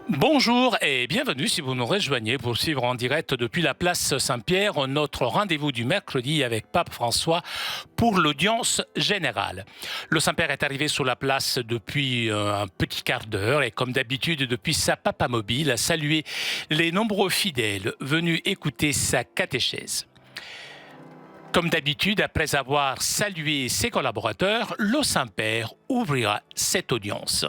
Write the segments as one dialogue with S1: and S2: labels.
S1: Bonjour et bienvenue si vous nous rejoignez pour suivre en direct depuis la place Saint-Pierre notre rendez-vous du mercredi avec Pape François pour l'audience générale. Le Saint-Père est arrivé sur la place depuis un petit quart d'heure et comme d'habitude depuis sa papamobile a salué les nombreux fidèles venus écouter sa catéchèse. Comme d'habitude, après avoir salué ses collaborateurs, le Saint-Père ouvrira cette audience.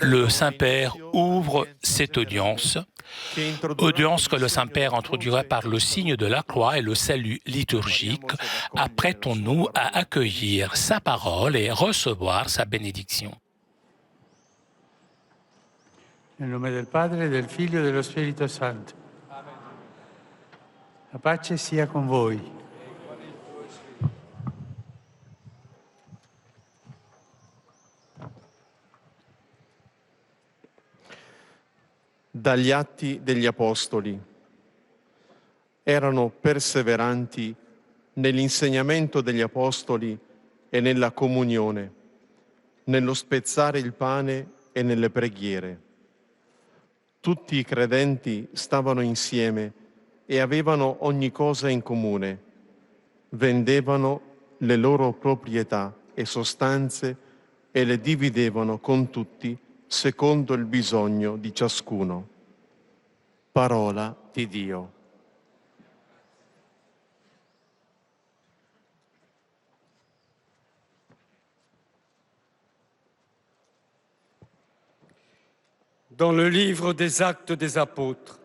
S1: Le Saint-Père ouvre cette audience que le Saint-Père introduira par le signe de la croix et le salut liturgique. Apprêtons-nous à accueillir sa parole et recevoir sa bénédiction.
S2: Nel nome del Padre, del Figlio e dello Spirito Santo. La pace sia con voi.
S3: Dagli Atti degli Apostoli. Erano perseveranti nell'insegnamento degli Apostoli e nella comunione, nello spezzare il pane e nelle preghiere. Tutti i credenti stavano insieme e avevano ogni cosa in comune. Vendevano le loro proprietà e sostanze e le dividevano con tutti secondo il bisogno di ciascuno. Parola di Dio.
S4: Dans le livre des Actes des Apôtres,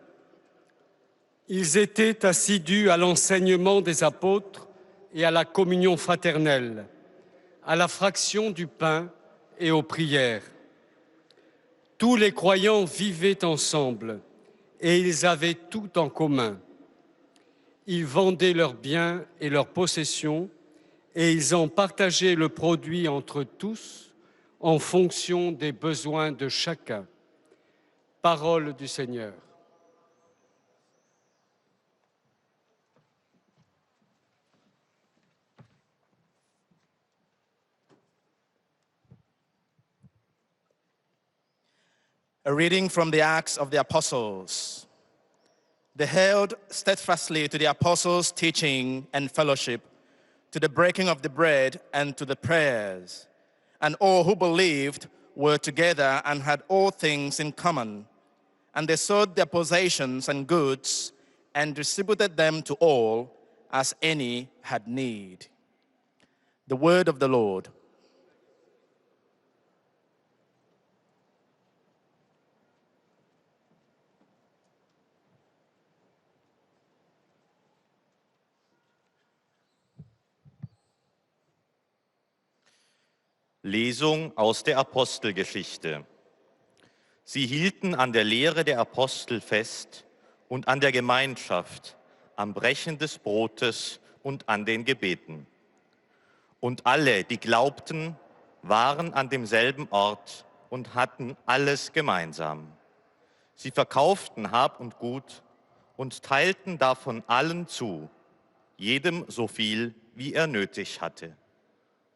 S4: ils étaient assidus à l'enseignement des apôtres et à la communion fraternelle, à la fraction du pain et aux prières. Tous les croyants vivaient ensemble et ils avaient tout en commun. Ils vendaient leurs biens et leurs possessions et ils en partageaient le produit entre tous en fonction des besoins de chacun. Parole du Seigneur.
S5: A reading from the Acts of the Apostles. They held steadfastly to the apostles' teaching and fellowship, to the breaking of the bread and to the prayers. And all who believed were together and had all things in common. And they sold their possessions and goods and distributed them to all as any had need. The word of the Lord.
S6: Lesung aus der Apostelgeschichte. Sie hielten an der Lehre der Apostel fest und an der Gemeinschaft, am Brechen des Brotes und an den Gebeten. Und alle, die glaubten, waren an demselben Ort und hatten alles gemeinsam. Sie verkauften Hab und Gut und teilten davon allen zu, jedem so viel, wie er nötig hatte.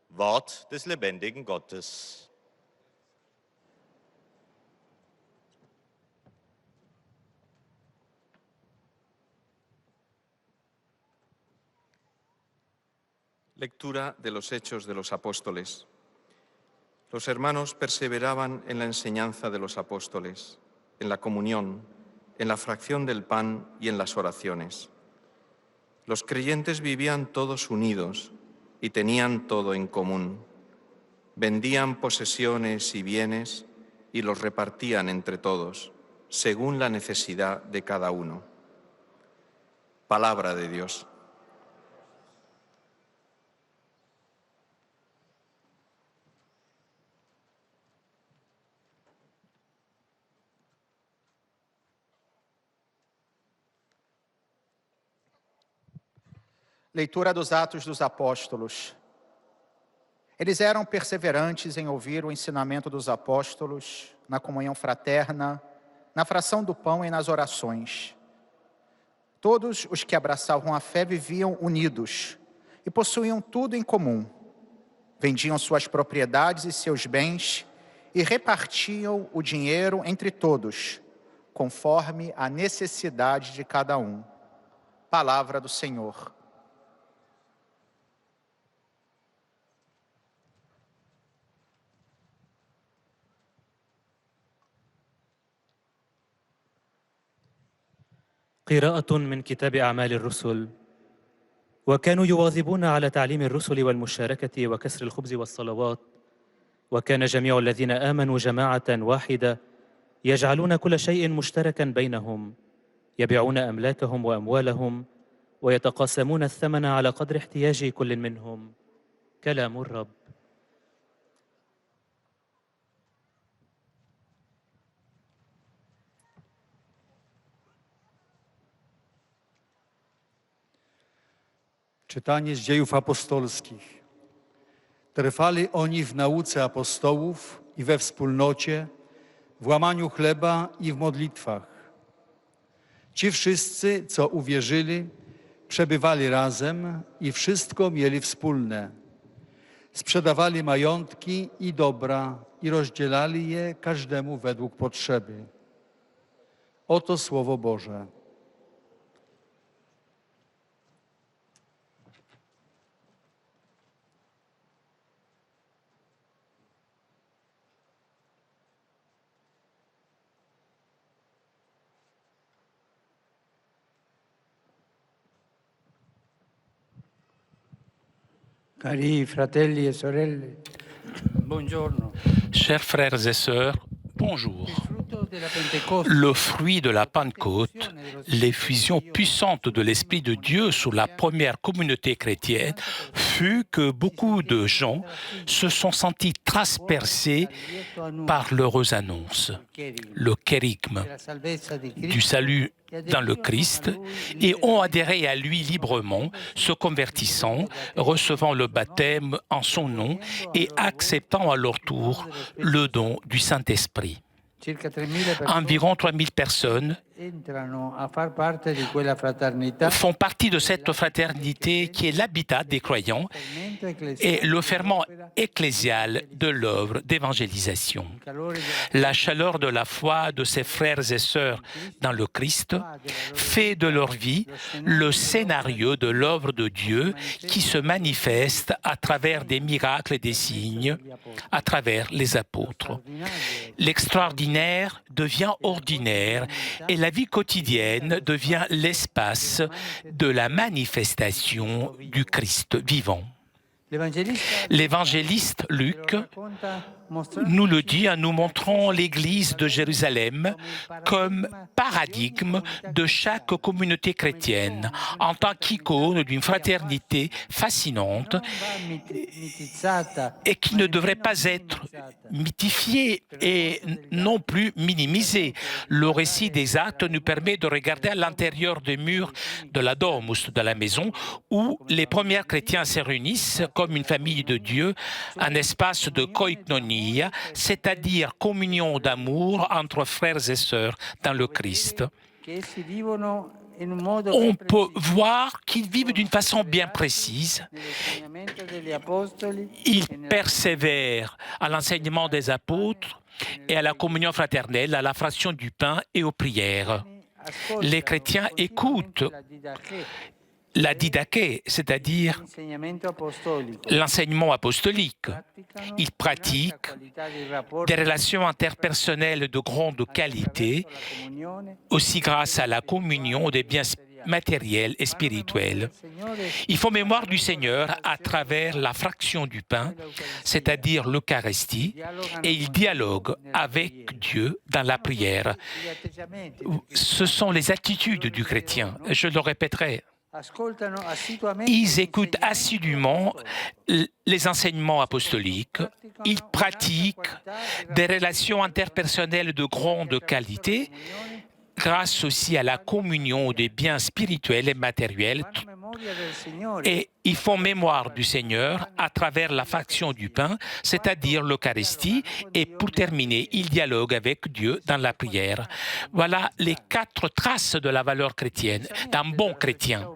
S6: Wort des lebendigen Gottes.
S7: Lectura de los Hechos de los Apóstoles. Los hermanos perseveraban en la enseñanza de los apóstoles, en la comunión, en la fracción del pan y en las oraciones. Los creyentes vivían todos unidos y tenían todo en común. Vendían posesiones y bienes y los repartían entre todos, según la necesidad de cada uno. Palabra de Dios.
S8: Leitura dos Atos dos Apóstolos. Eles eram perseverantes em ouvir o ensinamento dos apóstolos, na comunhão fraterna, na fração do pão e nas orações. Todos os que abraçavam a fé viviam unidos e possuíam tudo em comum. Vendiam suas propriedades e seus bens e repartiam o dinheiro entre todos, conforme a necessidade de cada um. Palavra do Senhor.
S9: قراءة من كتاب أعمال الرسل. وكانوا يواظبون على تعليم الرسل والمشاركة وكسر الخبز والصلوات، وكان جميع الذين آمنوا جماعة واحدة يجعلون كل شيء مشتركا بينهم، يبيعون أملاكهم وأموالهم ويتقاسمون الثمن على قدر احتياج كل منهم. كلام الرب.
S2: Czytanie z Dziejów Apostolskich. Trwali oni w nauce apostołów i we wspólnocie, w łamaniu chleba i w modlitwach. Ci wszyscy, co uwierzyli, przebywali razem i wszystko mieli wspólne. Sprzedawali majątki i dobra i rozdzielali je każdemu według potrzeby. Oto Słowo Boże.
S10: Cari fratelli e sorelle, buongiorno.
S1: Chers frères et sœurs, bonjour. Le fruit de la Pentecôte, l'effusion puissante de l'Esprit de Dieu sur la première communauté chrétienne, fut que beaucoup de gens se sont sentis transpercés par l'heureuse annonce, le kérigme du salut dans le Christ, et ont adhéré à lui librement, se convertissant, recevant le baptême en son nom et acceptant à leur tour le don du Saint-Esprit. Environ 3000 personnes font partie de cette fraternité qui est l'habitat des croyants et le ferment ecclésial de l'œuvre d'évangélisation. La chaleur de la foi de ces frères et sœurs dans le Christ fait de leur vie le scénario de l'œuvre de Dieu qui se manifeste à travers des miracles et des signes, à travers les apôtres. L'extraordinaire devient ordinaire et la vie quotidienne devient l'espace de la manifestation du Christ vivant. L'évangéliste Luc nous le dit en nous montrant l'Église de Jérusalem comme paradigme de chaque communauté chrétienne, en tant qu'icône d'une fraternité fascinante et qui ne devrait pas être mythifiée et non plus minimisée. Le récit des Actes nous permet de regarder à l'intérieur des murs de la domus, de la maison, où les premiers chrétiens se réunissent comme une famille de Dieu, un espace de koinonie, koinonia, c'est-à-dire communion d'amour entre frères et sœurs dans le Christ. On peut voir qu'ils vivent d'une façon bien précise. Ils persévèrent à l'enseignement des apôtres et à la communion fraternelle, à la fraction du pain et aux prières. Les chrétiens écoutent la didaché, c'est-à-dire l'enseignement apostolique. Ils pratiquent des relations interpersonnelles de grande qualité, aussi grâce à la communion des biens matériels et spirituels. Ils font mémoire du Seigneur à travers la fraction du pain, c'est-à-dire l'Eucharistie, et ils dialoguent avec Dieu dans la prière. Ce sont les attitudes du chrétien, je le répéterai. Ils écoutent assidûment les enseignements apostoliques, ils pratiquent des relations interpersonnelles de grande qualité, grâce aussi à la communion des biens spirituels et matériels, et ils font mémoire du Seigneur à travers la fraction du pain, c'est-à-dire l'Eucharistie, et pour terminer, ils dialoguent avec Dieu dans la prière. Voilà les 4 traces de la valeur chrétienne, d'un bon chrétien.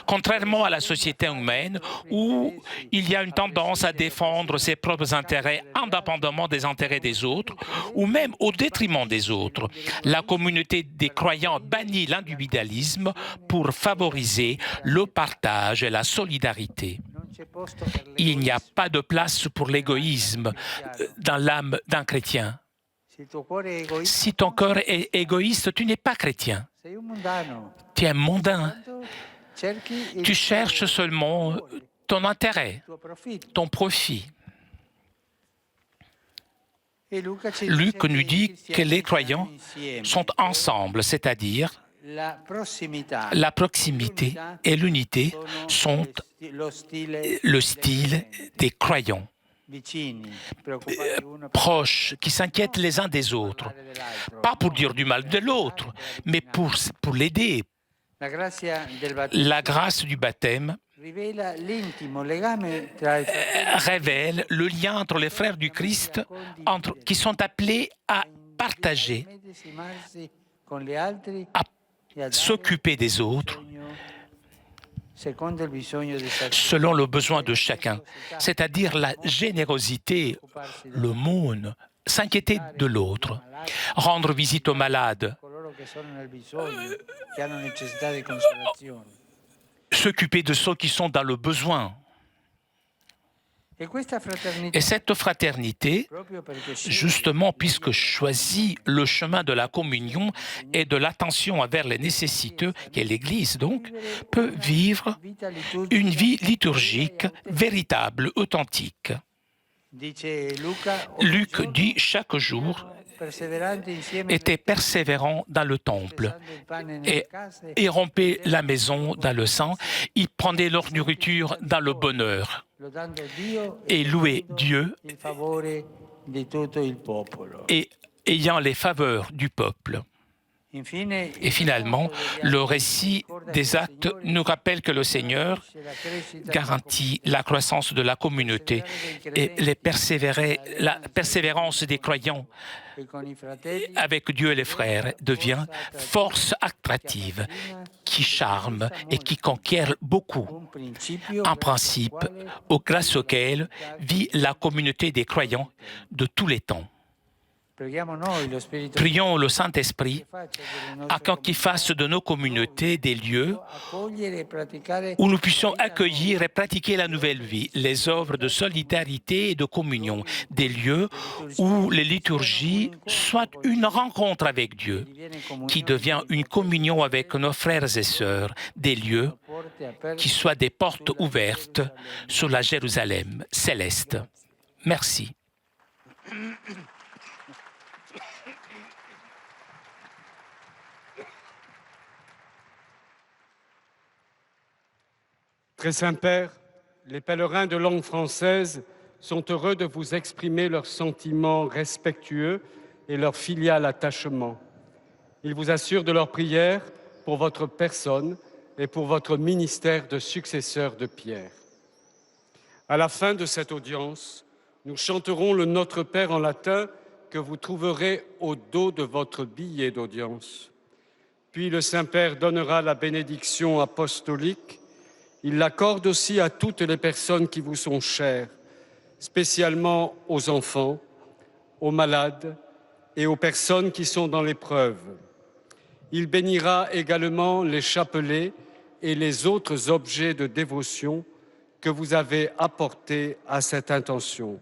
S1: Contrairement à la société humaine, où il y a une tendance à défendre ses propres intérêts indépendamment des intérêts des autres, ou même au détriment des autres, la communauté des croyants bannit l'individualisme pour favoriser le partage et la solidarité. Il n'y a pas de place pour l'égoïsme dans l'âme d'un chrétien. Si ton cœur est égoïste, tu n'es pas chrétien. Tu es mondain. Tu cherches seulement ton intérêt, ton profit. Luc nous dit que les croyants sont ensemble, c'est-à-dire la proximité et l'unité sont le style des croyants, proches, qui s'inquiètent les uns des autres, pas pour dire du mal de l'autre, mais pour l'aider. La grâce du baptême révèle le lien entre les frères du Christ qui sont appelés à partager, à s'occuper des autres selon le besoin de chacun, c'est-à-dire la générosité, l'aumône, s'inquiéter de l'autre, rendre visite aux malades, s'occuper de ceux qui sont dans le besoin. Et cette fraternité, justement, puisque choisit le chemin de la communion et de l'attention envers les nécessiteux, qui est l'Église donc, peut vivre une vie liturgique véritable, authentique. Luc dit chaque jour étaient persévérants dans le temple et rompaient la maison dans le sang. Ils prenaient leur nourriture dans le bonheur et louaient Dieu et ayant les faveurs du peuple. Et finalement, le récit des actes nous rappelle que le Seigneur garantit la croissance de la communauté et la persévérance des croyants avec Dieu et les frères devient force attractive qui charme et qui conquiert beaucoup. Un principe grâce auquel vit la communauté des croyants de tous les temps. Prions le Saint-Esprit afin qu'il fasse de nos communautés des lieux où nous puissions accueillir et pratiquer la nouvelle vie, les œuvres de solidarité et de communion, des lieux où les liturgies soient une rencontre avec Dieu, qui devient une communion avec nos frères et sœurs, des lieux qui soient des portes ouvertes sur la Jérusalem céleste. Merci.
S4: Très Saint-Père, les pèlerins de langue française sont heureux de vous exprimer leurs sentiments respectueux et leur filial attachement. Ils vous assurent de leur prière pour votre personne et pour votre ministère de successeur de Pierre. À la fin de cette audience, Nous chanterons le Notre Père en latin que vous trouverez au dos de votre billet d'audience. Puis le Saint-Père donnera la bénédiction apostolique. Il l'accorde aussi à toutes les personnes qui vous sont chères, spécialement aux enfants, aux malades et aux personnes qui sont dans l'épreuve. Il bénira également les chapelets et les autres objets de dévotion que vous avez apportés à cette intention.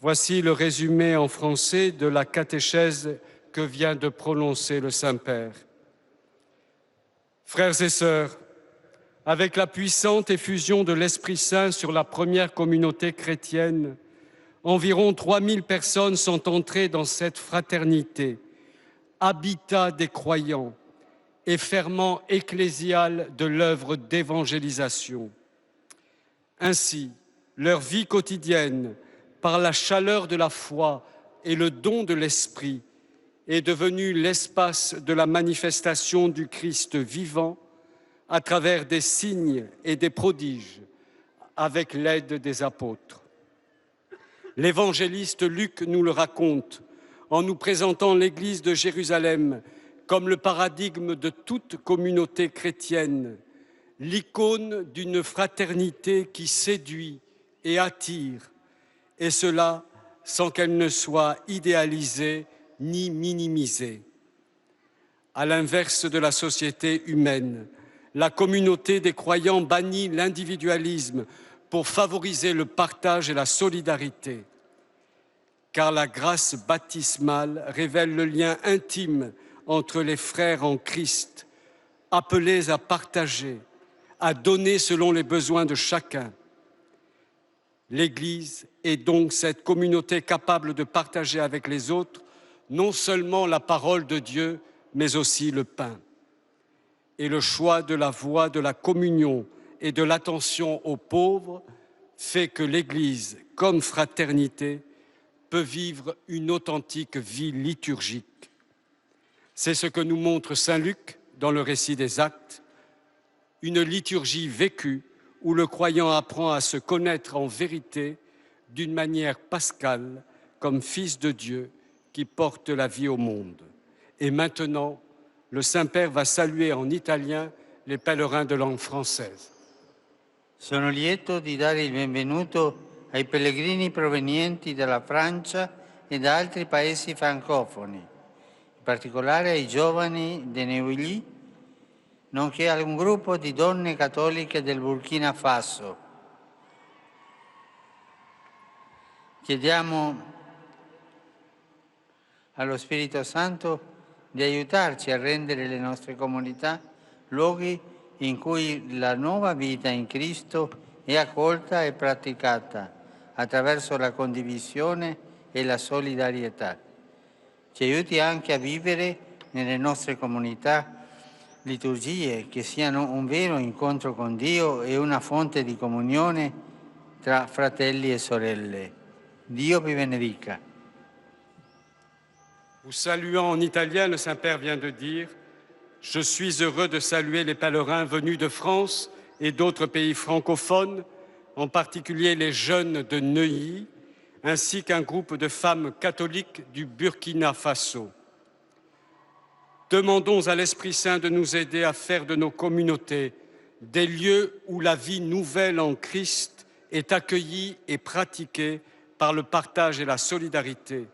S4: Voici le résumé en français de la catéchèse que vient de prononcer le Saint-Père. Frères et sœurs, avec la puissante effusion de l'Esprit Saint sur la première communauté chrétienne, environ 3000 personnes sont entrées dans cette fraternité, habitat des croyants et ferment ecclésial de l'œuvre d'évangélisation. Ainsi, leur vie quotidienne, par la chaleur de la foi et le don de l'Esprit, est devenue l'espace de la manifestation du Christ vivant à travers des signes et des prodiges, avec l'aide des apôtres. L'évangéliste Luc nous le raconte en nous présentant l'Église de Jérusalem comme le paradigme de toute communauté chrétienne, l'icône d'une fraternité qui séduit et attire, et cela sans qu'elle ne soit idéalisée ni minimisée. À l'inverse de la société humaine, la communauté des croyants bannit l'individualisme pour favoriser le partage et la solidarité. Car la grâce baptismale révèle le lien intime entre les frères en Christ, appelés à partager, à donner selon les besoins de chacun. L'Église est donc cette communauté capable de partager avec les autres non seulement la parole de Dieu, mais aussi le pain. Et le choix de la voie de la communion et de l'attention aux pauvres fait que l'Église, comme fraternité, peut vivre une authentique vie liturgique. C'est ce que nous montre saint Luc dans le récit des Actes, une liturgie vécue où le croyant apprend à se connaître en vérité d'une manière pascale comme fils de Dieu qui porte la vie au monde. Et maintenant, le Saint-Père va saluer en italien les pèlerins de langue française.
S10: Sono lieto di dare il benvenuto ai pellegrini provenienti dalla Francia e da altri paesi francofoni, in particolare ai giovani de Neuilly, nonché a un gruppo di donne cattoliche del Burkina Faso. Chiediamo allo Spirito Santo di aiutarci a rendere le nostre comunità luoghi in cui la nuova vita in Cristo è accolta e praticata attraverso la condivisione e la solidarietà. Ci aiuti anche a vivere nelle nostre comunità liturgie che siano un vero incontro con Dio e una fonte di comunione tra fratelli e sorelle. Dio vi benedica.
S4: Vous saluant en italien, le Saint-Père vient de dire « Je suis heureux de saluer les pèlerins venus de France et d'autres pays francophones, en particulier les jeunes de Neuilly, ainsi qu'un groupe de femmes catholiques du Burkina Faso. Demandons à l'Esprit Saint de nous aider à faire de nos communautés des lieux où la vie nouvelle en Christ est accueillie et pratiquée par le partage et la solidarité.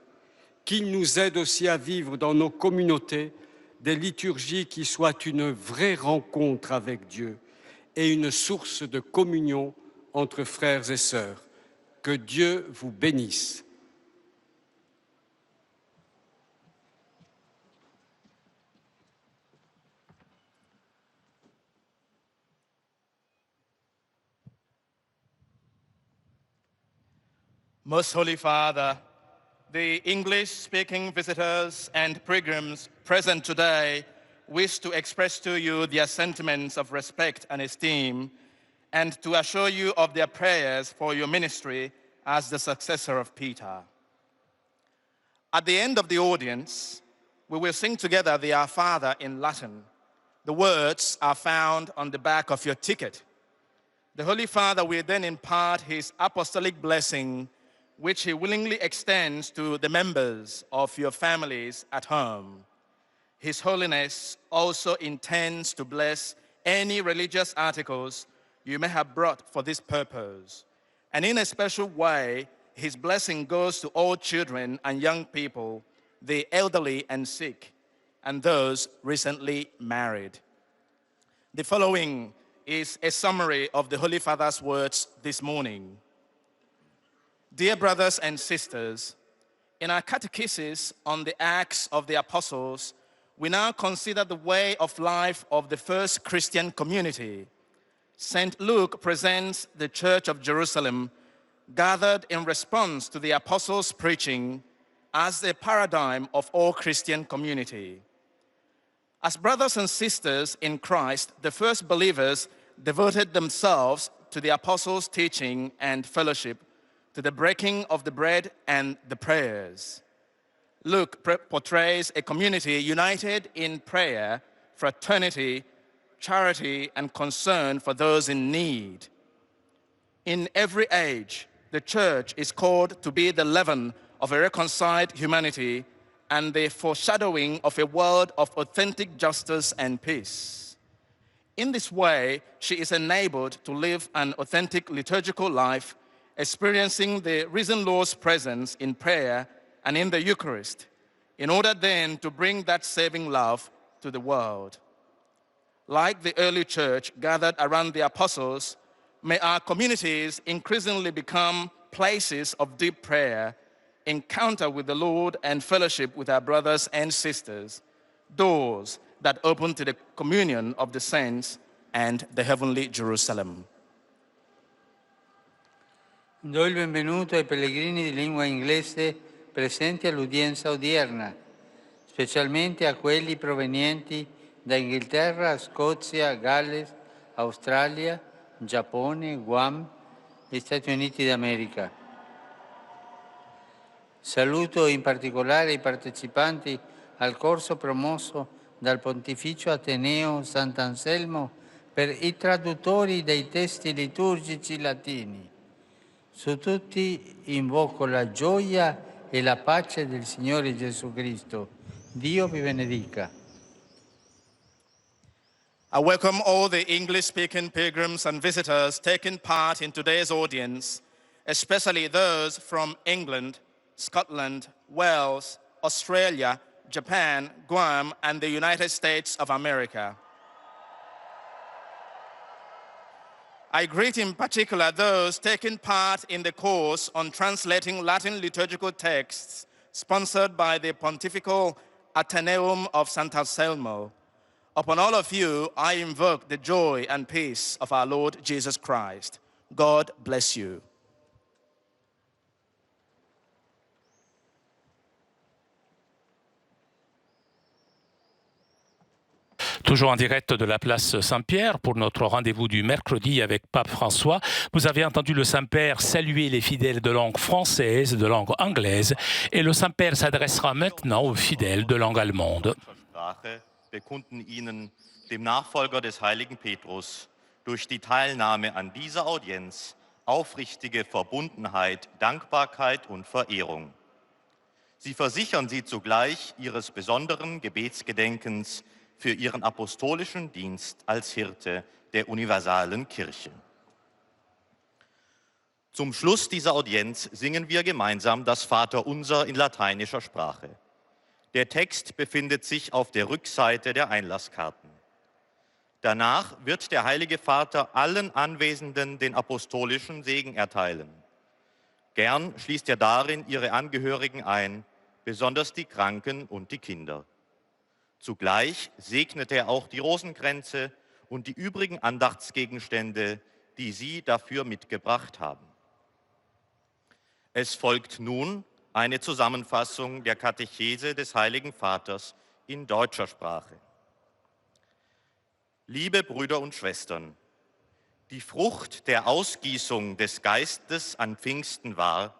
S4: Qu'il nous aide aussi à vivre dans nos communautés des liturgies qui soient une vraie rencontre avec Dieu et une source de communion entre frères et sœurs. Que Dieu vous bénisse.
S5: Most Holy Father, the English-speaking visitors and pilgrims present today wish to express to you their sentiments of respect and esteem and to assure you of their prayers for your ministry as the successor of Peter. At the end of the audience, we will sing together the Our Father in Latin. The words are found on the back of your ticket. The Holy Father will then impart his apostolic blessing which he willingly extends to the members of your families at home. His Holiness also intends to bless any religious articles you may have brought for this purpose. And in a special way, his blessing goes to all children and young people, the elderly and sick, and those recently married. The following is a summary of the Holy Father's words this morning. Dear brothers and sisters, in our catechesis on the Acts of the Apostles, we now consider the way of life of the first Christian community. St. Luke presents the Church of Jerusalem gathered in response to the apostles' preaching as the paradigm of all Christian community. As brothers and sisters in Christ, the first believers devoted themselves to the apostles' teaching and fellowship, to the breaking of the bread and the prayers. Luke portrays a community united in prayer, fraternity, charity, and concern for those in need. In every age, the Church is called to be the leaven of a reconciled humanity and the foreshadowing of a world of authentic justice and peace. In this way, she is enabled to live an authentic liturgical life, experiencing the risen Lord's presence in prayer and in the Eucharist, in order then to bring that saving love to the world. Like the early church gathered around the apostles, may our communities increasingly become places of deep prayer, encounter with the Lord, and fellowship with our brothers and sisters, doors that open to the communion of the saints and the heavenly Jerusalem.
S10: Do il benvenuto ai pellegrini di lingua inglese presenti all'udienza odierna, specialmente a quelli provenienti da Inghilterra, Scozia, Galles, Australia, Giappone, Guam e Stati Uniti d'America. Saluto in particolare i partecipanti al corso promosso dal Pontificio Ateneo Sant'Anselmo per i traduttori dei testi liturgici latini. Su tutti invoco la gioia e la pace del Signore Gesù Cristo. Dio vi benedica.
S5: I welcome all the English-speaking pilgrims and visitors taking part in today's audience, especially those from England, Scotland, Wales, Australia, Japan, Guam, and the United States of America. I greet in particular those taking part in the course on translating Latin liturgical texts sponsored by the Pontifical Ateneum of Sant'Anselmo. Upon all of you, I invoke the joy and peace of our Lord Jesus Christ. God bless you.
S1: Toujours en direct de la place Saint-Pierre pour notre rendez-vous du mercredi avec Pape François. Vous avez entendu le Saint-Père saluer les fidèles de langue française, de langue anglaise, et le Saint-Père s'adressera maintenant aux fidèles de langue allemande.
S6: Bekunden Ihnen, dem Nachfolger des heiligen Petrus, durch die Teilnahme an dieser Audienz aufrichtige Verbundenheit, Dankbarkeit und Verehrung. Sie versichern Sie zugleich Ihres besonderen Gebetsgedenkens für Ihren apostolischen Dienst als Hirte der universalen Kirche. Zum Schluss dieser Audienz singen wir gemeinsam das Vaterunser in lateinischer Sprache. Der Text befindet sich auf der Rückseite der Einlasskarten. Danach wird der Heilige Vater allen Anwesenden den apostolischen Segen erteilen. Gern schließt er darin ihre Angehörigen ein, besonders die Kranken und die Kinder. Zugleich segnet er auch die Rosenkränze und die übrigen Andachtsgegenstände, die Sie dafür mitgebracht haben. Es folgt nun eine Zusammenfassung der Katechese des Heiligen Vaters in deutscher Sprache. Liebe Brüder und Schwestern, die Frucht der Ausgießung des Geistes an Pfingsten war,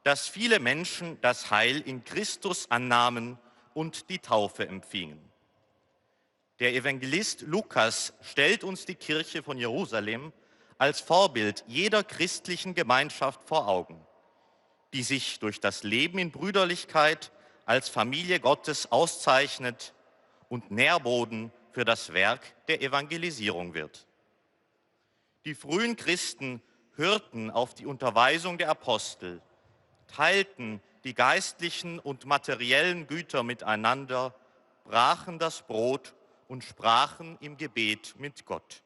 S6: dass viele Menschen das Heil in Christus annahmen und die Taufe empfingen. Der Evangelist Lukas stellt uns die Kirche von Jerusalem als Vorbild jeder christlichen Gemeinschaft vor Augen. die sich durch das Leben in Brüderlichkeit als Familie Gottes auszeichnet und Nährboden für das Werk der Evangelisierung wird. Die frühen Christen hörten auf die Unterweisung der Apostel, teilten die geistlichen und materiellen Güter miteinander, brachen das Brot und sprachen im Gebet mit Gott.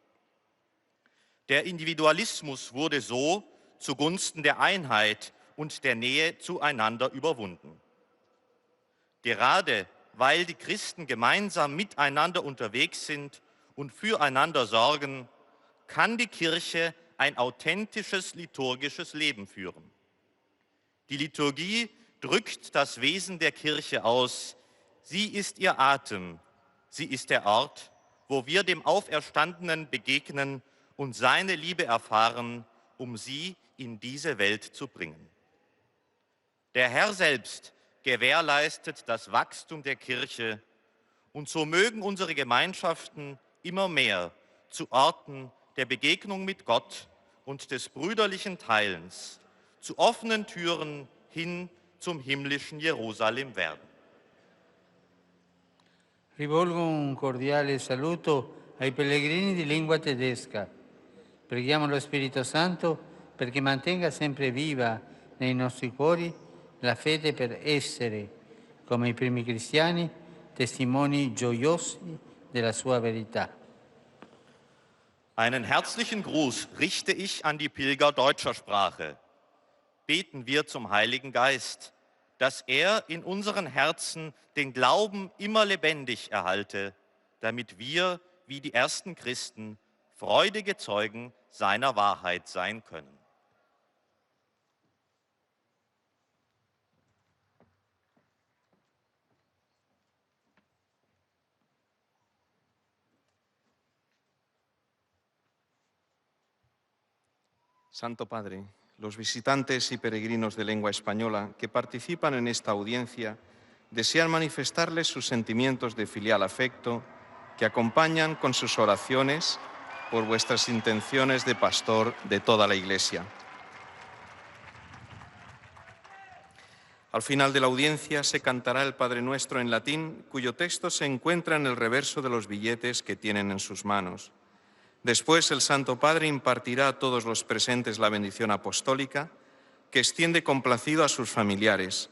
S6: Der Individualismus wurde so zugunsten der Einheit und der Nähe zueinander überwunden. Gerade weil die Christen gemeinsam miteinander unterwegs sind und füreinander sorgen, kann die Kirche ein authentisches liturgisches Leben führen. Die Liturgie drückt das Wesen der Kirche aus. Sie ist ihr Atem, sie ist der Ort, wo wir dem Auferstandenen begegnen und seine Liebe erfahren, um sie in diese Welt zu bringen. Der Herr selbst gewährleistet das Wachstum der Kirche und so mögen unsere Gemeinschaften immer mehr zu Orten der Begegnung mit Gott und des brüderlichen Teilens, zu offenen Türen hin zum himmlischen Jerusalem werden.
S10: Rivolgo un cordiale saluto ai pellegrini di lingua tedesca. Preghiamo lo Spirito Santo perché mantenga sempre viva nei nostri cuori la fede per essere, come i primi cristiani, testimoni gioiosi della sua verità.
S6: Einen herzlichen Gruß richte ich an die Pilger deutscher Sprache. Beten wir zum Heiligen Geist, dass er in unseren Herzen den Glauben immer lebendig erhalte, damit wir, wie die ersten Christen, freudige Zeugen seiner Wahrheit sein können.
S7: Santo Padre, los visitantes y peregrinos de lengua española que participan en esta audiencia desean manifestarles sus sentimientos de filial afecto que acompañan con sus oraciones por vuestras intenciones de pastor de toda la Iglesia. Al final de la audiencia se cantará el Padre Nuestro en latín, cuyo texto se encuentra en el reverso de los billetes que tienen en sus manos. Después el Santo Padre impartirá a todos los presentes la bendición apostólica que extiende complacido a sus familiares,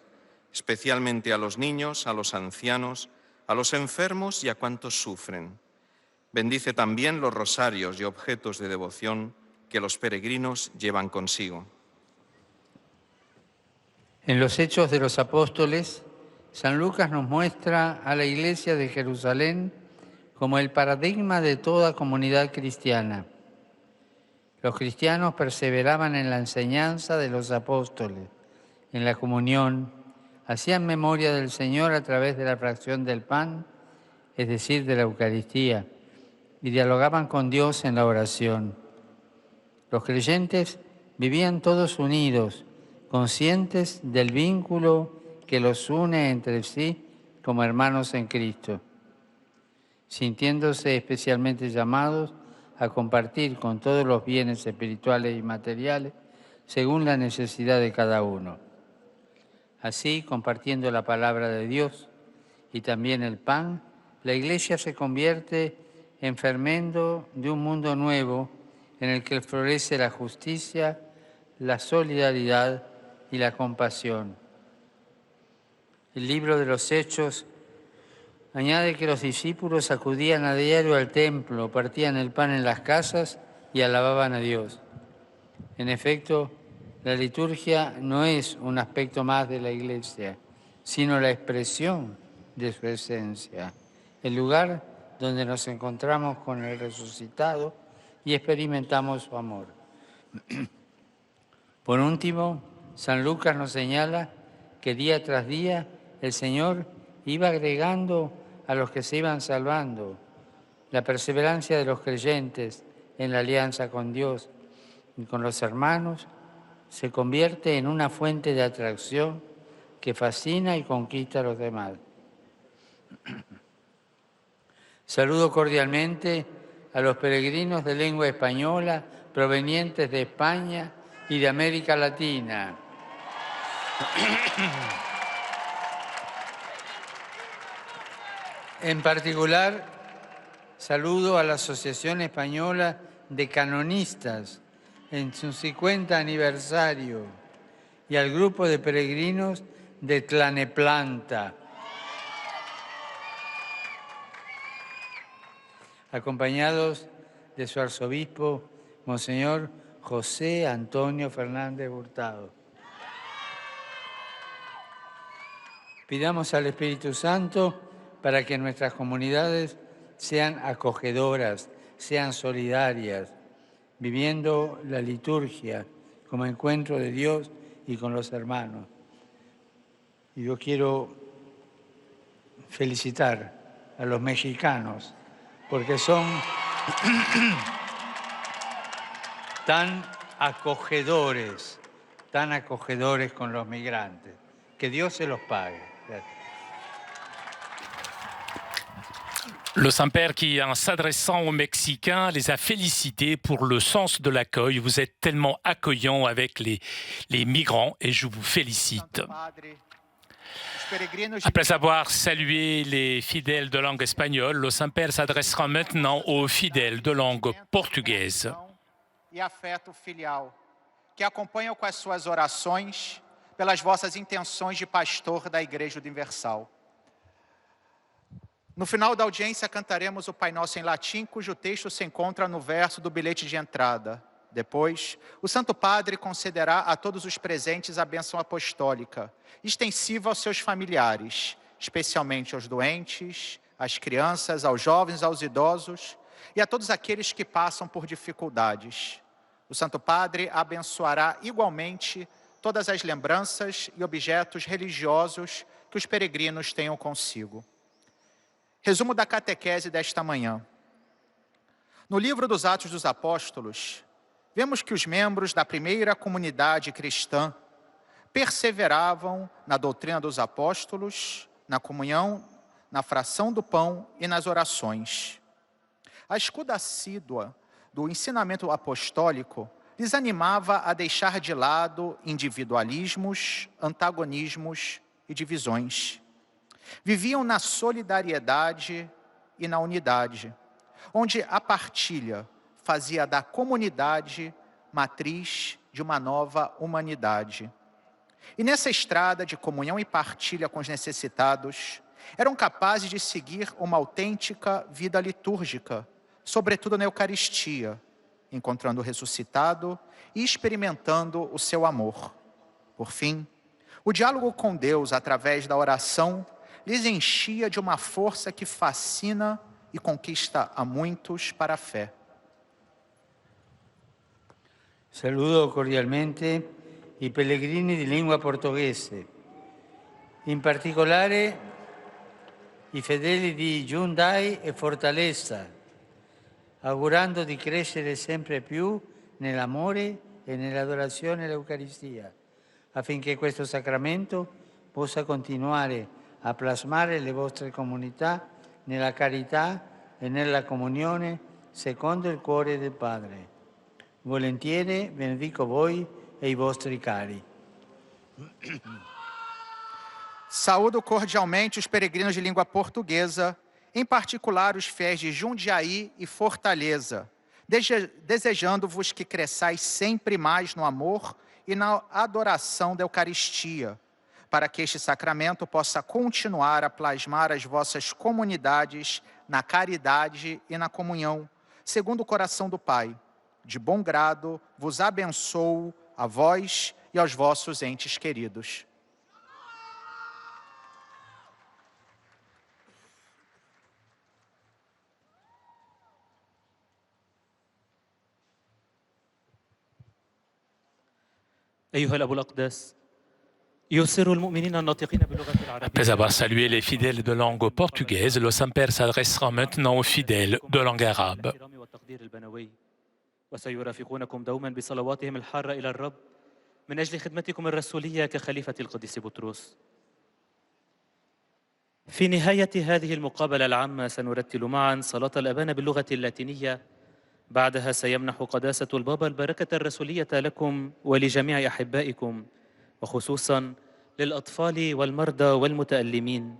S7: especialmente a los niños, a los ancianos, a los enfermos y a cuantos sufren. Bendice también los rosarios y objetos de devoción que los peregrinos llevan consigo.
S10: En los Hechos de los Apóstoles, San Lucas nos muestra a la Iglesia de Jerusalén como el paradigma de toda comunidad cristiana. Los cristianos perseveraban en la enseñanza de los apóstoles, en la comunión, hacían memoria del Señor a través de la fracción del pan, es decir, de la Eucaristía, y dialogaban con Dios en la oración. Los creyentes vivían todos unidos, conscientes del vínculo que los une entre sí como hermanos en Cristo, sintiéndose especialmente llamados a compartir con todos los bienes espirituales y materiales según la necesidad de cada uno. Así, compartiendo la palabra de Dios y también el pan, la Iglesia se convierte en fermento de un mundo nuevo en el que florece la justicia, la solidaridad y la compasión. El libro de los Hechos añade que los discípulos acudían a diario al templo, partían el pan en las casas y alababan a Dios. En efecto, la liturgia no es un aspecto más de la Iglesia, sino la expresión de su esencia, el lugar donde nos encontramos con el resucitado y experimentamos su amor. Por último, San Lucas nos señala que día tras día el Señor iba agregando a los que se iban salvando. La perseverancia de los creyentes en la alianza con Dios y con los hermanos se convierte en una fuente de atracción que fascina y conquista a los demás. Saludo cordialmente a los peregrinos de lengua española provenientes de España y de América Latina. En particular, saludo a la Asociación Española de Canonistas en su 50 aniversario y al grupo de peregrinos de Tlaneplanta, acompañados de su arzobispo, Monseñor José Antonio Fernández Hurtado. Pidamos al Espíritu Santo para que nuestras comunidades sean acogedoras, sean solidarias, viviendo la liturgia como encuentro de Dios y con los hermanos. Y yo quiero felicitar a los mexicanos porque son tan acogedores con los migrantes. Que Dios se los pague. Gracias.
S1: Le Saint-Père qui, en s'adressant aux Mexicains, les a félicités pour le sens de l'accueil. Vous êtes tellement accueillants avec les migrants et je vous félicite. Après avoir salué les fidèles de langue espagnole, le Saint-Père s'adressera maintenant aux fidèles de langue portugaise.
S8: E afeto filial, que acompanham com as suas orações pelas vossas intenções de pastor da Igreja Universal. No final da audiência, cantaremos o Pai Nosso em latim, cujo texto se encontra no verso do bilhete de entrada. Depois, o Santo Padre concederá a todos os presentes a bênção apostólica, extensiva aos seus familiares, especialmente aos doentes, às crianças, aos jovens, aos idosos e a todos aqueles que passam por dificuldades. O Santo Padre abençoará igualmente todas as lembranças e objetos religiosos que os peregrinos tenham consigo. Resumo da catequese desta manhã. No livro dos Atos dos Apóstolos, vemos que os membros da primeira comunidade cristã perseveravam na doutrina dos apóstolos, na comunhão, na fração do pão e nas orações. A escuta assídua do ensinamento apostólico lhes animava a deixar de lado individualismos, antagonismos e divisões. Viviam na solidariedade e na unidade, onde a partilha fazia da comunidade matriz de uma nova humanidade. E nessa estrada de comunhão e partilha com os necessitados, eram capazes de seguir uma autêntica vida litúrgica, sobretudo na Eucaristia, encontrando o ressuscitado e experimentando o seu amor. Por fim, o diálogo com Deus através da oração lhes enchia de uma força que fascina e conquista a muitos para a fé.
S10: Saludo cordialmente i pellegrini di lingua portoghese, in particolare i fedeli di Hyundai e Fortaleza, augurando di crescere sempre più nell'amore e nell'adorazione all'Eucaristia, affinché questo sacramento possa continuare a plasmare le vostre comunità nella carità e nella comunione secondo il cuore del Padre. Volentieri benedico voi e i vostri cari.
S8: Saúdo cordialmente os peregrinos de língua portuguesa, em particular os fiéis de Jundiaí e Fortaleza, desejando-vos que cresçais sempre mais no amor e na adoração da Eucaristia, para que este sacramento possa continuar a plasmar as vossas comunidades na caridade e na comunhão, segundo o coração do Pai. De bom grado vos abençoo a vós e aos vossos entes queridos.
S9: أيها الأب الأقدس يسر المؤمنين الناطقين باللغة العربية.
S1: Après avoir salué les fidèles de langue portugaise, le Saint-Père s'adressera maintenant aux fidèles de langue arabe.
S9: وسيرافقونكم دوما بصلواتهم الحارة إلى الرب من أجل خدمتكم الرسولية كخليفة القديس بطرس. في نهاية هذه المقابلة العامة سنرتل معا صلاة الأبانة باللغة اللاتينية. بعدها سيمنح قداسة البابا البركة الرسولية لكم ولجميع أحبائكم، وخصوصا للأطفال والمرضى والمتألمين،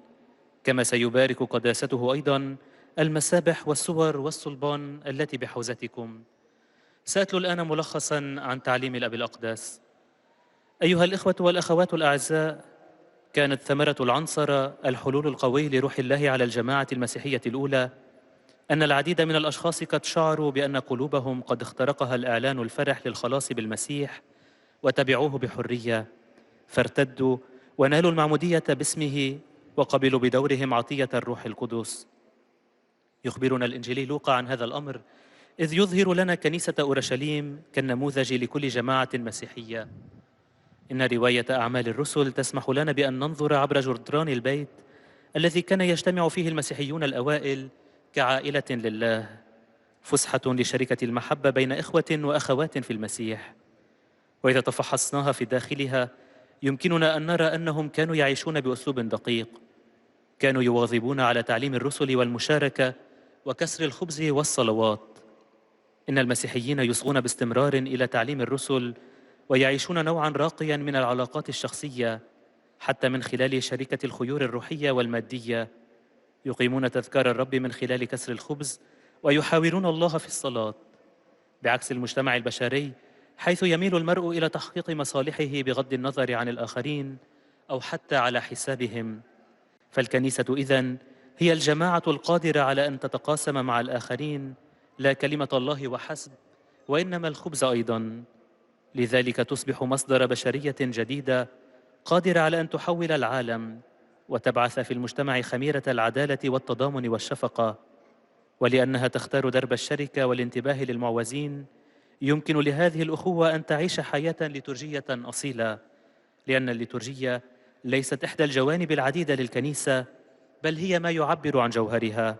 S9: كما سيبارك قداسته أيضا المسابح والصور والصلبان التي بحوزتكم. سأتلو الآن ملخصا عن تعليم الأب الأقدس. أيها الإخوة والأخوات الأعزاء، كانت ثمرة العنصرة الحلول القوي لروح الله على الجماعة المسيحية الأولى أن العديد من الأشخاص قد شعروا بأن قلوبهم قد اخترقها الإعلان الفرح للخلاص بالمسيح وتبعوه بحرية، فارتدوا ونالوا المعمودية باسمه وقبلوا بدورهم عطية الروح القدس. يخبرنا الإنجيلي لوقا عن هذا الأمر إذ يظهر لنا كنيسة أورشليم كالنموذج لكل جماعة مسيحية. إن رواية أعمال الرسل تسمح لنا بأن ننظر عبر جدران البيت الذي كان يجتمع فيه المسيحيون الأوائل كعائلة لله، فسحة لشركة المحبة بين إخوة وأخوات في المسيح. وإذا تفحصناها في داخلها يمكننا أن نرى أنهم كانوا يعيشون بأسلوب دقيق، كانوا يواظبون على تعليم الرسل والمشاركة وكسر الخبز والصلوات. إن المسيحيين يصغون باستمرار إلى تعليم الرسل ويعيشون نوعا راقيا من العلاقات الشخصية حتى من خلال شركة الخيور الروحية والمادية. يقيمون تذكار الرب من خلال كسر الخبز ويحاورون الله في الصلاة، بعكس المجتمع البشري حيث يميل المرء إلى تحقيق مصالحه بغض النظر عن الآخرين أو حتى على حسابهم. فالكنيسة إذن هي الجماعة القادرة على أن تتقاسم مع الآخرين لا كلمة الله وحسب، وإنما الخبز أيضا. لذلك تصبح مصدر بشرية جديدة قادرة على أن تحول العالم وتبعث في المجتمع خميرة العدالة والتضامن والشفقة. ولأنها تختار درب الشركة والانتباه للمعوزين، يمكن لهذه الأخوة أن تعيش حياة ليتورجية أصيلة، لأن الليتورجية ليست إحدى الجوانب العديدة للكنيسة، بل هي ما يعبر عن جوهرها.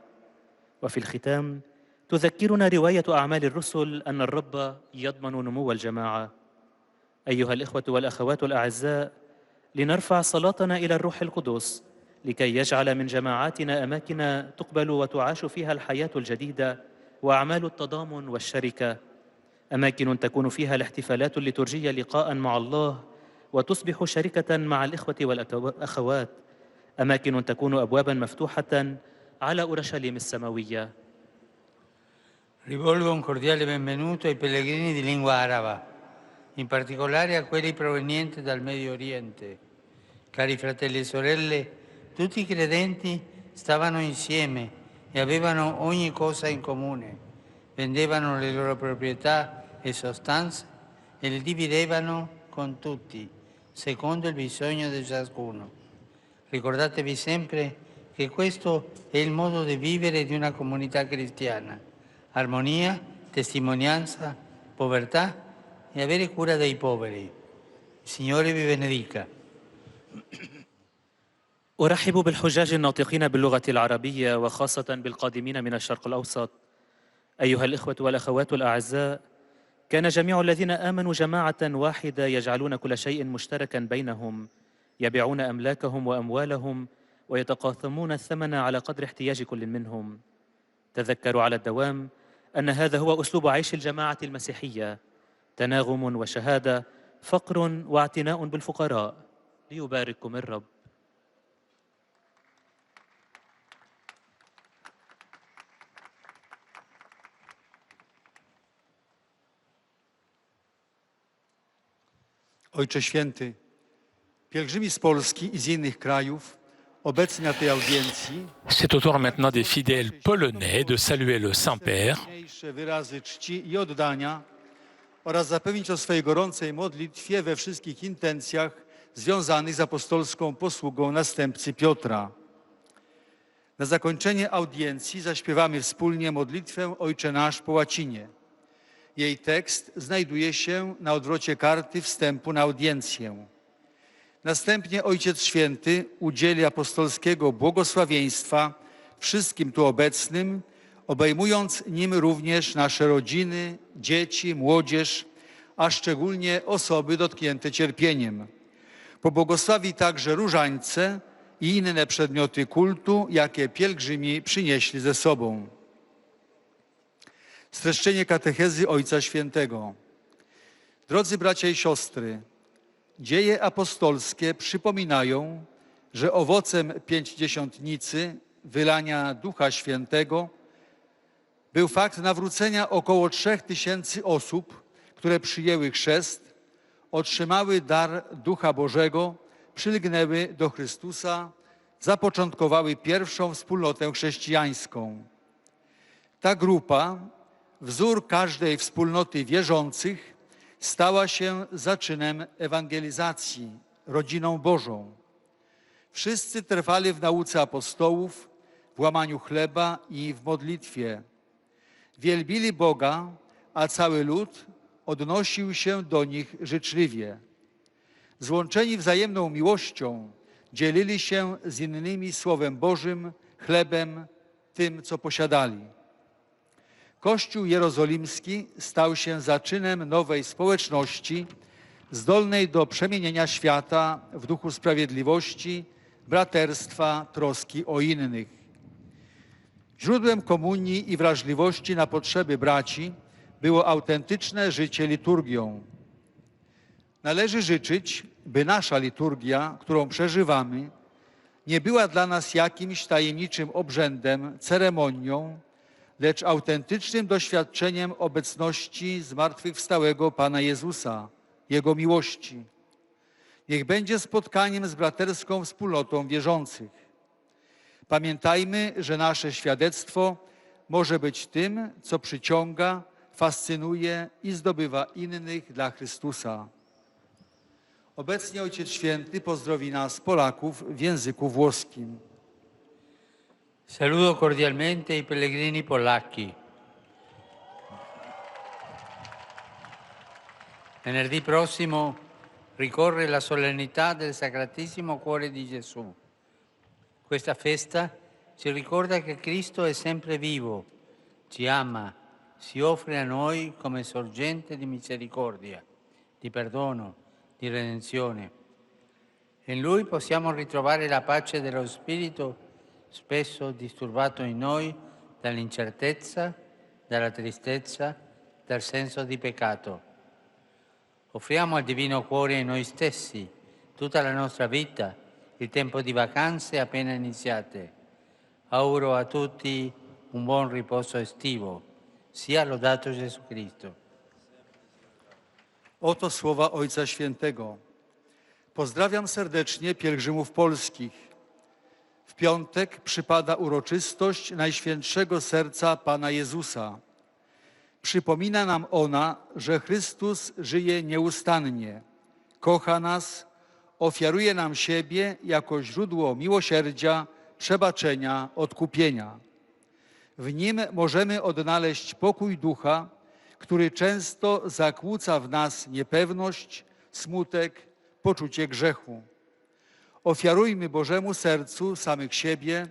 S9: وفي الختام تذكرنا رواية أعمال الرسل أن الرب يضمن نمو الجماعة. أيها الإخوة والأخوات الأعزاء، لنرفع صلاتنا إلى الروح القدس لكي يجعل من جماعاتنا أماكن تقبل وتعاش فيها الحياة الجديدة وأعمال التضامن والشركة، أماكن تكون فيها الاحتفالات الليتورجية لقاء مع الله وتصبح شركة مع الإخوة والأخوات، أماكن تكون أبوابا مفتوحة على أورشليم السماوية.
S10: Rivolgo un cordiale benvenuto ai pellegrini di lingua araba, in particolare a quelli provenienti dal Medio Oriente. Cari fratelli e sorelle, tutti i credenti stavano insieme e avevano ogni cosa in comune. Vendevano le loro proprietà e sostanze e le dividevano con tutti, secondo il bisogno di ciascuno. Ricordatevi sempre che questo è il modo di vivere di una comunità cristiana. Armonia, testimonianza, povertà e avere cura dei poveri. Il Signore vi benedica.
S9: أرحب بالحجاج الناطقين باللغة العربية وخاصة بالقادمين من الشرق الأوسط. أيها الإخوة والأخوات الأعزاء، كان جميع الذين آمنوا جماعة واحدة يجعلون كل شيء مشتركا بينهم، يبيعون أملاكهم وأموالهم ويتقاسمون الثمن على قدر احتياج كل منهم. تذكروا على الدوام أن هذا هو أسلوب عيش الجماعة المسيحية: تناغم وشهادة، فقر واعتناء بالفقراء. ليبارككم الرب.
S2: Ojcze Święty, pielgrzymi z Polski i z innych krajów obecni na tej audiencji
S1: C'est au tour maintenant des fidèles polonais de saluer le Saint-Père.
S2: najważniejsze wyrazy czci i oddania oraz zapewnić o swojej gorącej modlitwie we wszystkich intencjach związanych z apostolską posługą następcy Piotra. Na zakończenie audiencji zaśpiewamy wspólnie modlitwę Ojcze Nasz po łacinie. Jej tekst znajduje się na odwrocie karty wstępu na audiencję. Następnie Ojciec Święty udzieli apostolskiego błogosławieństwa wszystkim tu obecnym, obejmując nim również nasze rodziny, dzieci, młodzież, a szczególnie osoby dotknięte cierpieniem. Pobłogosławi także różańce i inne przedmioty kultu, jakie pielgrzymi przynieśli ze sobą. Streszczenie katechezy Ojca Świętego. Drodzy bracia i siostry, Dzieje apostolskie przypominają, że owocem pięćdziesiątnicy, wylania Ducha Świętego, był fakt nawrócenia około 3000 osób, które przyjęły chrzest, otrzymały dar Ducha Bożego, przylgnęły do Chrystusa, zapoczątkowały pierwszą wspólnotę chrześcijańską. Ta grupa, wzór każdej wspólnoty wierzących, stała się zaczynem ewangelizacji, rodziną Bożą. Wszyscy trwali w nauce apostołów, w łamaniu chleba i w modlitwie. Wielbili Boga, a cały lud odnosił się do nich życzliwie. Złączeni wzajemną miłością, dzielili się z innymi Słowem Bożym, chlebem, tym, co posiadali. Kościół jerozolimski stał się zaczynem nowej społeczności, zdolnej do przemienienia świata w duchu sprawiedliwości, braterstwa, troski o innych. Źródłem komunii i wrażliwości na potrzeby braci było autentyczne życie liturgią. Należy życzyć, by nasza liturgia, którą przeżywamy, nie była dla nas jakimś tajemniczym obrzędem, ceremonią, lecz autentycznym doświadczeniem obecności zmartwychwstałego Pana Jezusa, Jego miłości. Niech będzie spotkaniem z braterską wspólnotą wierzących. Pamiętajmy, że nasze świadectwo może być tym, co przyciąga, fascynuje i zdobywa innych dla Chrystusa. Obecnie Ojciec Święty pozdrowi nas, Polaków, w języku włoskim.
S10: Saluto cordialmente i pellegrini polacchi. Venerdì prossimo ricorre la solennità del Sacratissimo Cuore di Gesù. Questa festa ci ricorda che Cristo è sempre vivo, ci ama, si offre a noi come sorgente di misericordia, di perdono, di redenzione. In Lui possiamo ritrovare la pace dello Spirito, spesso disturbato in noi dall'incertezza, dalla tristezza, dal senso di peccato. Offriamo al Divino Cuore noi stessi, tutta la nostra vita, il tempo di vacanze appena iniziate. Auguro a tutti un buon riposo estivo. Sia lodato Gesù Cristo.
S2: Oto słowa Ojca Świętego. Pozdrawiam serdecznie pielgrzymów polskich. W piątek przypada uroczystość Najświętszego Serca Pana Jezusa. Przypomina nam ona, że Chrystus żyje nieustannie, kocha nas, ofiaruje nam siebie jako źródło miłosierdzia, przebaczenia, odkupienia. W Nim możemy odnaleźć pokój ducha, który często zakłóca w nas niepewność, smutek, poczucie grzechu. Ofiarujmy Bożemu Sercu samych siebie,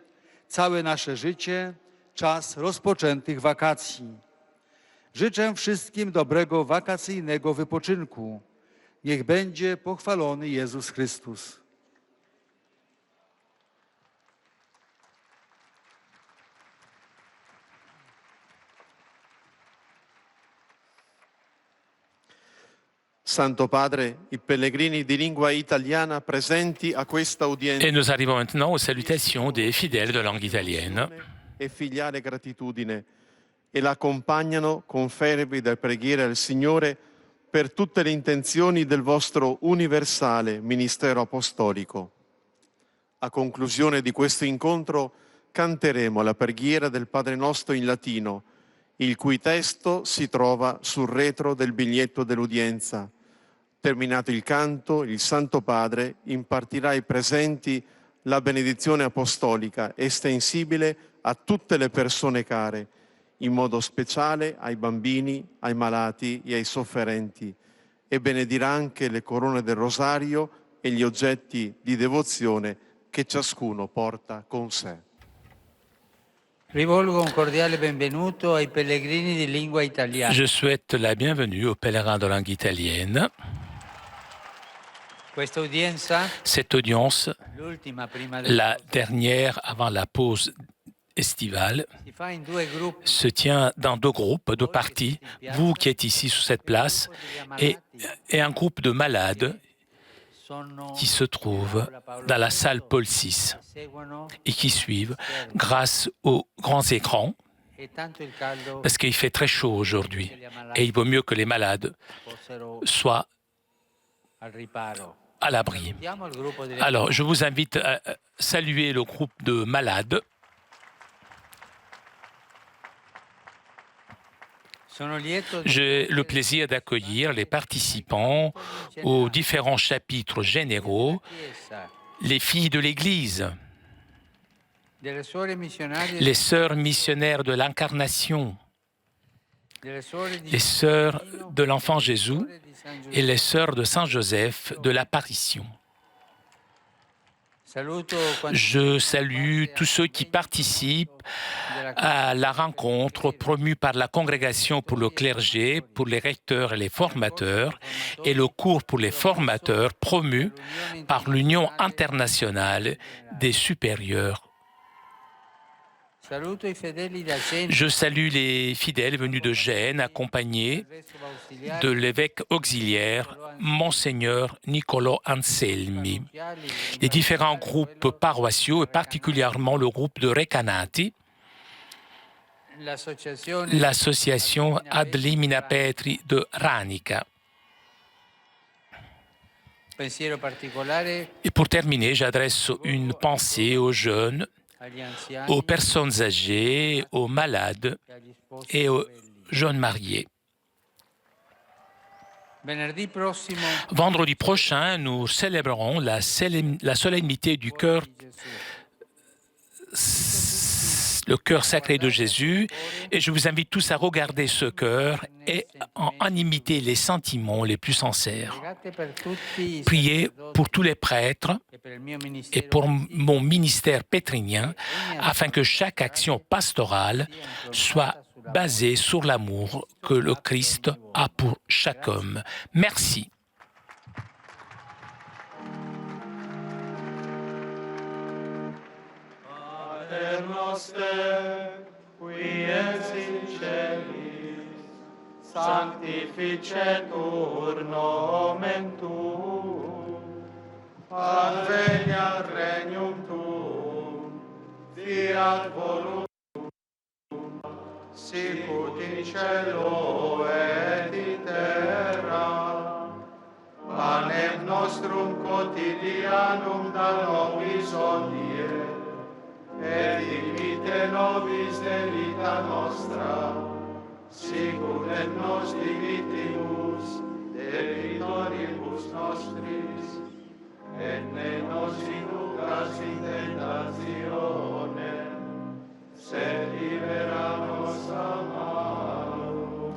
S2: całe nasze życie, czas rozpoczętych wakacji. Życzę wszystkim dobrego wakacyjnego wypoczynku. Niech będzie pochwalony Jezus Chrystus.
S3: Santo Padre, i pellegrini di lingua italiana presenti a questa udienza.
S1: Et nous arrivons maintenant aux salutations des fidèles de langue italienne.
S3: E filiale gratitudine e l'accompagnano con fervida preghiera al Signore per tutte le intenzioni del vostro universale ministero apostolico. A conclusione di questo incontro canteremo la preghiera del Padre Nostro in latino, il cui testo si trova sul retro del biglietto dell'udienza. Terminato il canto, il Santo Padre impartirà ai presenti la benedizione apostolica estensibile a tutte le persone care, in modo speciale ai bambini, ai malati e ai sofferenti, e benedirà anche le corone del rosario e gli oggetti di devozione che ciascuno porta con sé.
S10: Rivolgo un cordiale benvenuto ai pellegrini di lingua italiana.
S1: Je souhaite la bienvenue aux pèlerins de langue italienne.
S10: Questa udienza,
S1: Cette audience,
S10: l'ultima prima
S1: la dernière avant la pause estivale,
S10: si fa in due gruppi.
S1: se tient dans deux groupes, deux parties. Vous qui êtes ici sur cette place et un groupe de malades qui se trouvent dans la salle Paul VI et qui suivent grâce aux grands écrans, parce qu'il fait très chaud aujourd'hui et il vaut mieux que les malades soient à l'abri. Alors, je vous invite à saluer le groupe de malades. J'ai le plaisir d'accueillir les participants aux différents chapitres généraux, les filles de l'Église, les sœurs missionnaires de l'Incarnation, les sœurs de l'Enfant Jésus et les sœurs de Saint Joseph de l'Apparition. Je salue tous ceux qui participent à la rencontre promue par la Congrégation pour le clergé, pour les recteurs et les formateurs, et le cours pour les formateurs promu par l'Union internationale des supérieurs. Je salue les fidèles venus de Gênes, accompagnés de l'évêque auxiliaire, Monseigneur Niccolò Anselmi, les différents groupes paroissiaux et particulièrement le groupe de Recanati, l'association Ad Limina Petri de Ranica. Et pour terminer, j'adresse une pensée aux jeunes, aux personnes âgées, aux malades et aux jeunes mariés. Vendredi prochain, nous célébrerons la solennité du cœur, le cœur sacré de Jésus, et je vous invite tous à regarder ce cœur et en imiter les sentiments les plus sincères. Priez pour tous les prêtres et pour mon ministère pétrinien, afin que chaque action pastorale soit basée sur l'amour que le Christ a pour chaque homme. Merci.
S11: Pater noster, qui es in celis, sanctificetur nomen tuum, adveniat regnum tuum, fiat voluntas tuum, sicut in cielo et in terra. Panem nostrum quotidianum da nobis hodie, et dimitte nobis debita nostra, sicut et nos dimittimus debitoribus nostris, et ne nos inducas in tentationem, sed libera nos a malo.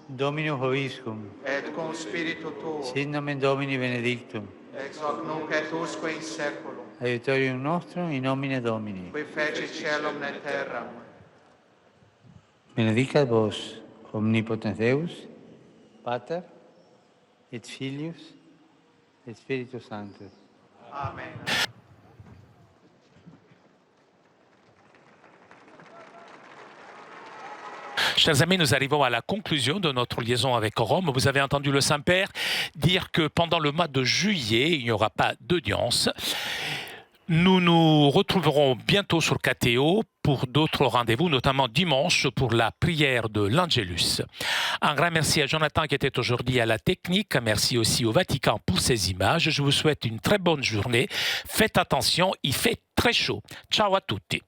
S10: Dominus vobiscum,
S8: Et cum spiritu tuo,
S10: sit nomen Domini benedictum,
S8: ex hoc nunc et usque in seculum,
S10: aiutorium nostrum in nomine Domini.
S8: qui feci caelum et terram.
S10: Benedicat vos, omnipotens Deus, Pater, et Filius, et Spiritus Sanctus.
S8: Amen.
S1: Chers amis, nous arrivons à la conclusion de notre liaison avec Rome. Vous avez entendu le Saint-Père dire que pendant le mois de juillet, il n'y aura pas d'audience. Nous nous retrouverons bientôt sur KTO pour d'autres rendez-vous, notamment dimanche pour la prière de l'Angelus. Un grand merci à Jonathan qui était aujourd'hui à la technique. Merci aussi au Vatican pour ces images. Je vous souhaite une très bonne journée. Faites attention, il fait très chaud. Ciao à tutti.